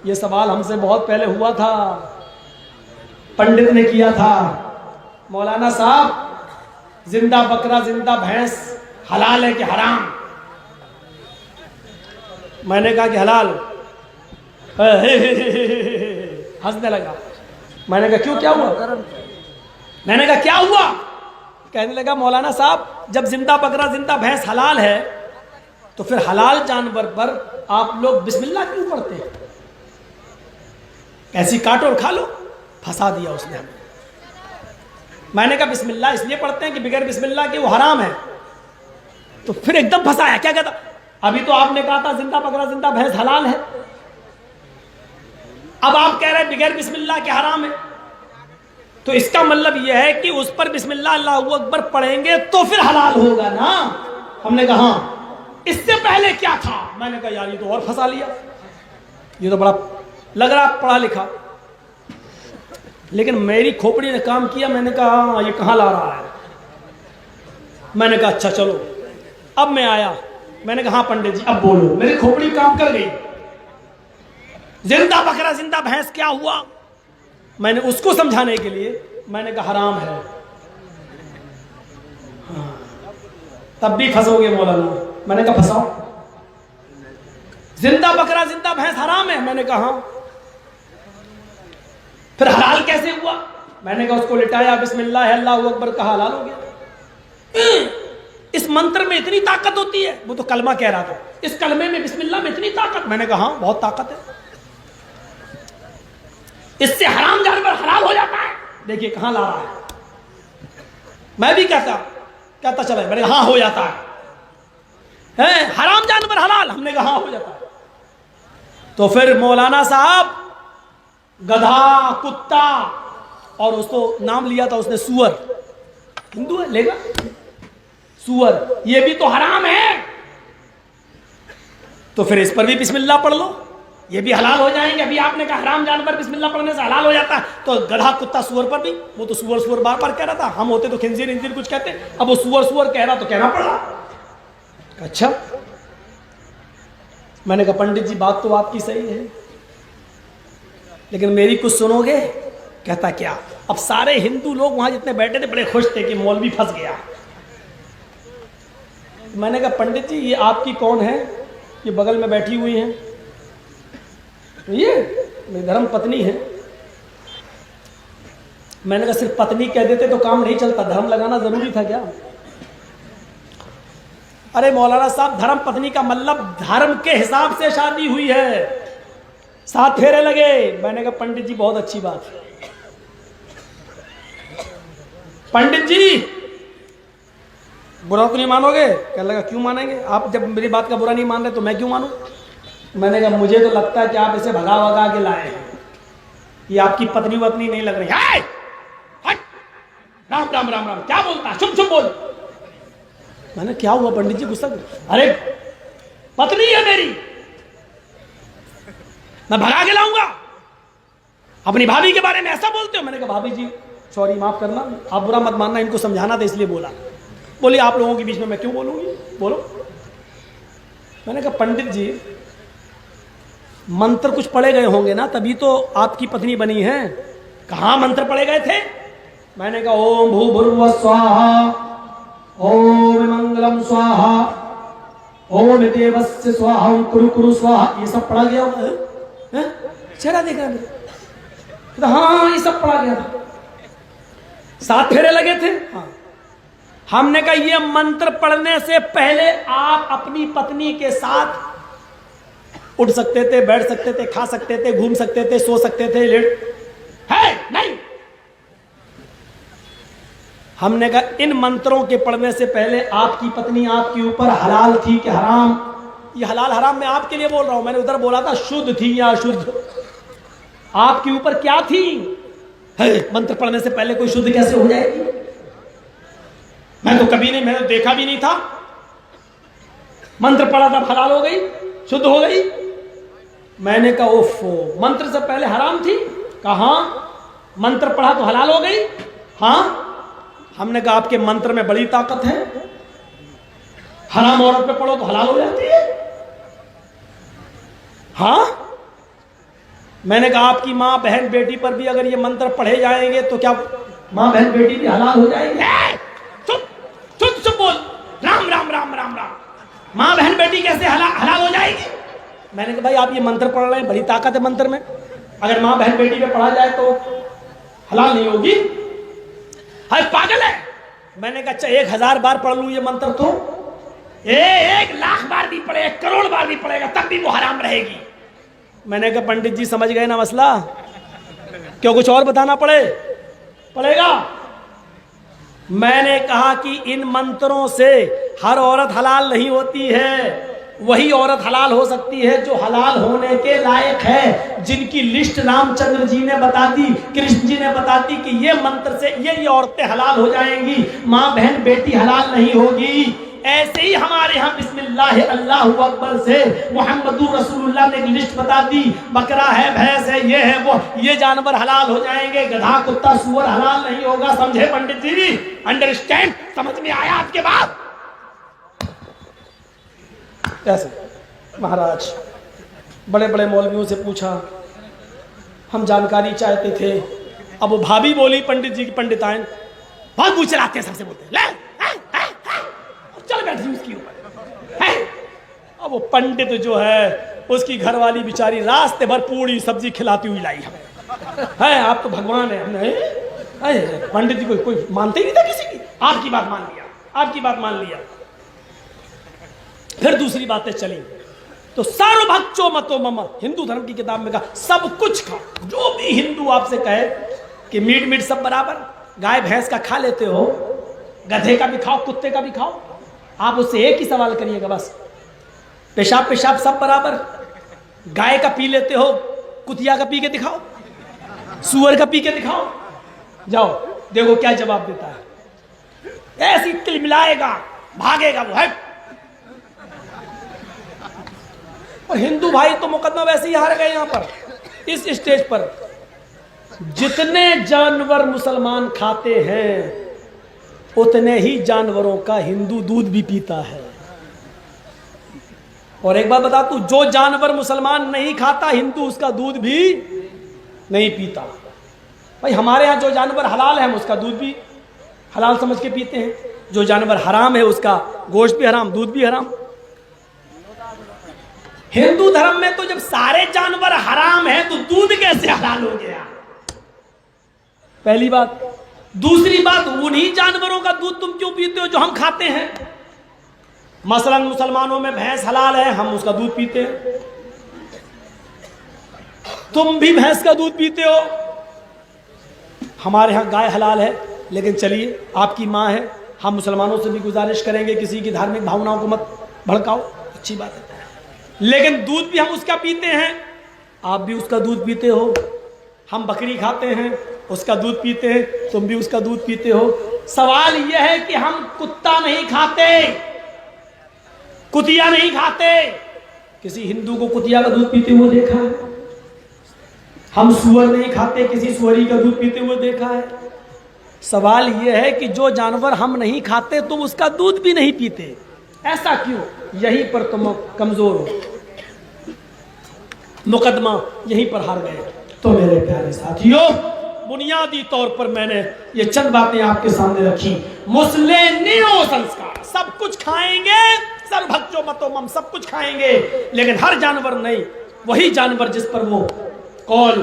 ये सवाल हमसे बहुत पहले हुआ था, पंडित ने किया था, मौलाना साहब जिंदा बकरा जिंदा भैंस हलाल है कि हराम? मैंने कहा कि हलाल। हंसने लगा। मैंने कहा क्यों, क्या हुआ? मैंने कहा क्या हुआ? कहने लगा मौलाना साहब जब जिंदा बकरा जिंदा भैंस हलाल है तो फिर हलाल जानवर पर आप लोग बिस्मिल्लाह क्यों पढ़ते हैं? ऐसी काटो और खा लो। फंसा दिया उसने हमें। मैंने कहा बिस्मिल्लाह इसलिए पढ़ते हैं कि बगैर बिस्मिल्लाह के वो हराम है। तो फिर एकदम फंसाया। क्या कहता, अभी तो आपने कहा था जिंदा बकरा जिंदा भैंस हलाल है, अब आप कह रहे हैं बगैर बिस्मिल्लाह के हराम है। तो इसका मतलब यह है कि उस पर बिस्मिल्लाह अल्लाहू अकबर पढ़ेंगे तो फिर हलाल होगा ना? हमने कहा हाँ। इससे पहले क्या था? मैंने कहा यार ये तो और फंसा लिया, ये तो बड़ा लग रहा पढ़ा लिखा। लेकिन मेरी खोपड़ी ने काम किया। मैंने कहा हाँ ये कहाँ ला रहा है? मैंने कहा अच्छा चलो। अब मैं आया, मैंने कहा हाँ पंडित जी अब बोलो। मेरी खोपड़ी काम कर गई। जिंदा बकरा जिंदा भैंस क्या हुआ? मैंने उसको समझाने के लिए मैंने कहा हराम है। हाँ। तब भी फंसोगे मौलाना। मैंने कहा फंसाओ। जिंदा बकरा जिंदा भैंस हराम है? मैंने कहा हाँ। फिर हलाल कैसे हुआ? मैंने कहा उसको लिटाया, बिस्मिल्लाह अल्लाहू अकबर कहा, हलाल हो गया। इस मंत्र में इतनी ताकत होती है? वो तो कलमा कह रहा था, इस कलमे में बिस्मिल्लाह में इतनी ताकत? मैंने कहा हाँ बहुत ताकत है, इससे हराम जानवर हलाल हो जाता है। देखिए कहां ला रहा है। मैं भी कहता चला। मैंने कहा हाँ हो जाता है हराम जानवर हलाल? हमने कहा हाँ हो जाता है। तो फिर मौलाना साहब गधा, कुत्ता, और उसको नाम लिया था उसने सूअर। हिंदू है लेगा सूअर, ये भी तो हराम है। तो फिर इस पर भी बिस्मिल्लाह पढ़ लो, ये भी हलाल हो जाएंगे। अभी आपने कहा हराम जानवर बिस्मिल्लाह पढ़ने से हलाल हो जाता है, तो गधा कुत्ता सूअर पर भी। वो तो सूअर सूअर बार बार कह रहा था, हम होते तो खिंजीर इंजीर कुछ कहते। अब वो सूअर सूअर कह रहा तो कहना पड़ा। अच्छा। मैंने कहा पंडित जी बात तो आपकी सही है, लेकिन मेरी कुछ सुनोगे? कहता क्या? अब सारे हिंदू लोग वहां जितने बैठे थे बड़े खुश थे कि मौलवी फंस गया। मैंने कहा पंडित जी ये आपकी कौन है? ये बगल में बैठी हुई हैं, ये मेरी धर्म पत्नी है। मैंने कहा सिर्फ पत्नी कह देते तो काम नहीं चलता, धर्म लगाना जरूरी था क्या? अरे मौलाना साहब धर्म पत्नी का मतलब धर्म के हिसाब से शादी हुई है, 7 फेरे लगे। मैंने कहा पंडित जी बहुत अच्छी बात है। पंडित जी बुरा तो नहीं मानोगे? कहने लगा क्यों मानेंगे, आप जब मेरी बात का बुरा नहीं मान रहे तो मैं क्यों मानूं? मैंने कहा मुझे तो लगता है कि आप इसे भगा भगा के लाए हैं, ये आपकी पत्नी वत्नी नहीं लग रही है। राम राम राम राम क्या बोलता है, चुप चुप बोल। मैंने क्या हुआ पंडित जी गुस्सा? अरे पत्नी है मेरी, मैं भगा के लाऊंगा? अपनी भाभी के बारे में ऐसा बोलते हो? मैंने कहा भाभी जी सॉरी माफ करना, आप बुरा मत मानना, इनको समझाना था इसलिए बोला। बोली आप लोगों के बीच में मैं क्यों बोलूंगी, बोलो। मैंने कहा पंडित जी मंत्र कुछ पढ़े गए होंगे ना, तभी तो आपकी पत्नी बनी है। कहां मंत्र पढ़े गए थे? मैंने कहा ओम भूर्भुवः स्वाहा, ओम मंगलम स्वाहा, ओम देवस्य स्वाहा, ओम कुरु कुरु स्वाहा, ये सब पढ़ा गया है? चेहरा देखा तो हाँ ये सब पढ़ा गया। 7 फेरे लगे थे। हाँ। हमने कहा ये मंत्र पढ़ने से पहले आप अपनी पत्नी के साथ उठ सकते थे, बैठ सकते थे, खा सकते थे, घूम सकते थे, सो सकते थे, लेट है नहीं। हमने कहा इन मंत्रों के पढ़ने से पहले आपकी पत्नी आपके ऊपर हलाल थी कि हराम? ये हलाल हराम मैं आपके लिए बोल रहा हूं, मैंने उधर बोला था शुद्ध थी या अशुद्ध। आपके ऊपर क्या थी? है मंत्र पढ़ने से पहले कोई शुद्ध कैसे हो जाएगी? मैं तो कभी नहीं, मैंने देखा भी नहीं था। मंत्र पढ़ा था हलाल हो गई, शुद्ध हो गई। मैंने कहा ओफो मंत्र से पहले हराम थी? कहा मंत्र पढ़ा तो हलाल हो गई। हाँ। हमने कहा आपके मंत्र में बड़ी ताकत है, हराम औरत पे पढ़ो तो हलाल हो जाती है। हाँ मैंने कहा आपकी माँ बहन बेटी पर भी अगर ये मंत्र पढ़े जाएंगे तो क्या माँ बहन बेटी भी हलाल हो जाएंगे? चुप चुप चुप बोल, राम राम राम राम राम। माँ बहन बेटी कैसे हलाल हो जाएगी? मैंने कहा भाई आप ये मंत्र पढ़ रहे हैं, बड़ी ताकत है मंत्र में, अगर माँ बहन बेटी पे पढ़ा जाए तो हलाल नहीं होगी? हाय पागल है। मैंने कहा अच्छा 1000 बार पढ़ लूं ये मंत्र तो 1,00,000 बार भी पढ़े, 1 करोड़ बार भी पढ़ेगा तब भी वो हराम रहेगी। मैंने कहा पंडित जी समझ गए ना मसला, क्यों कुछ और बताना पड़ेगा? मैंने कहा कि इन मंत्रों से हर औरत हलाल नहीं होती है, वही औरत हलाल हो सकती है जो हलाल होने के लायक है, जिनकी लिस्ट रामचंद्र जी ने बता दी, कृष्ण जी ने बता दी कि ये मंत्र से ये औरतें हलाल हो जाएंगी, माँ बहन बेटी हलाल नहीं होगी। ऐसे ही हमारे यहाँ बिस्मिल्लाह अल्लाहु अकबर से मुहम्मदुर रसूलुल्लाह ने एक लिस्ट बता दी, बकरा है, भैंस है, ये है, वो ये जानवर हलाल हो जाएंगे, गधा कुत्ता सुअर हलाल नहीं होगा। समझे पंडित जी? अंडरस्टैंड? समझ में आया आपके बात? कैसे महाराज बड़े बड़े मौलवियों से पूछा, हम जानकारी चाहते थे। अब वो भाभी बोली पंडित जी की पंडिताइन बहुत पूछ चलाते हैं, सबसे बोलते हैं ले चल बैठी उसकी ऊपर। अब वो पंडित जो है उसकी घरवाली बेचारी रास्ते भर पूरी सब्जी खिलाती हुई लाई हमें। है आप तो भगवान है। हमने पंडित जी को कोई मानते ही नहीं था किसी की, आपकी बात मान लिया, आपकी बात मान लिया। फिर दूसरी बातें चली तो सर्वभक्षो मतो मम, हिंदू धर्म की किताब में कहा सब कुछ खाओ, जो भी हिंदू आपसे कहे कि मीट सब बराबर, गाय भैंस का खा लेते हो, गधे का भी खाओ, कुत्ते का भी खाओ, आप उससे एक ही सवाल करिएगा बस, पेशाब सब बराबर, गाय का पी लेते हो, कुतिया का पी के दिखाओ, सुअर का पी के दिखाओ, जाओ देखो क्या जवाब देता है। ऐसी तिलमिलाएगा, भागेगा वो है। और हिंदू भाई तो मुकदमा वैसे ही हार गए यहां पर इस स्टेज पर। जितने जानवर मुसलमान खाते हैं उतने ही जानवरों का हिंदू दूध भी पीता है। और एक बात बता तू, जो जानवर मुसलमान नहीं खाता हिंदू उसका दूध भी नहीं पीता। भाई हमारे यहां जो जानवर हलाल है हम उसका दूध भी हलाल समझ के पीते हैं, जो जानवर हराम है उसका गोश्त भी हराम, दूध भी हराम। हिंदू धर्म में तो जब सारे जानवर हराम हैं तो दूध कैसे हलाल हो गया? पहली बात। दूसरी बात, उन्हीं जानवरों का दूध तुम क्यों पीते हो जो हम खाते हैं? मसलन मुसलमानों में भैंस हलाल है, हम उसका दूध पीते हैं, तुम भी भैंस का दूध पीते हो। हमारे यहां गाय हलाल है, लेकिन चलिए आपकी मां है, हम मुसलमानों से भी गुजारिश करेंगे किसी की धार्मिक भावनाओं को मत भड़काओ, अच्छी बात है, लेकिन दूध भी हम उसका पीते हैं, आप भी उसका दूध पीते हो। हम बकरी खाते हैं, उसका दूध पीते हैं, तुम भी उसका दूध पीते हो। सवाल यह है कि हम कुत्ता नहीं खाते, कुतिया नहीं खाते। किसी हिंदू को कुतिया का दूध पीते हुए देखा है? हम सुअर नहीं खाते, किसी सुअरी का दूध पीते हुए देखा है? सवाल यह है कि जो जानवर हम नहीं खाते तुम उसका दूध भी नहीं पीते, ऐसा क्यों? यहीं पर तुम कमजोर हो, मुकदमा यहीं पर हार गए। तो मेरे प्यारे साथियों, बुनियादी तौर पर मैंने ये चंद बातें आपके सामने रखी। मुस्लिम नियो संस्कार, सब कुछ खाएंगे, सर्वभक्षो मतो मम, सब कुछ खाएंगे, लेकिन हर जानवर नहीं, वही जानवर जिस पर वो कौल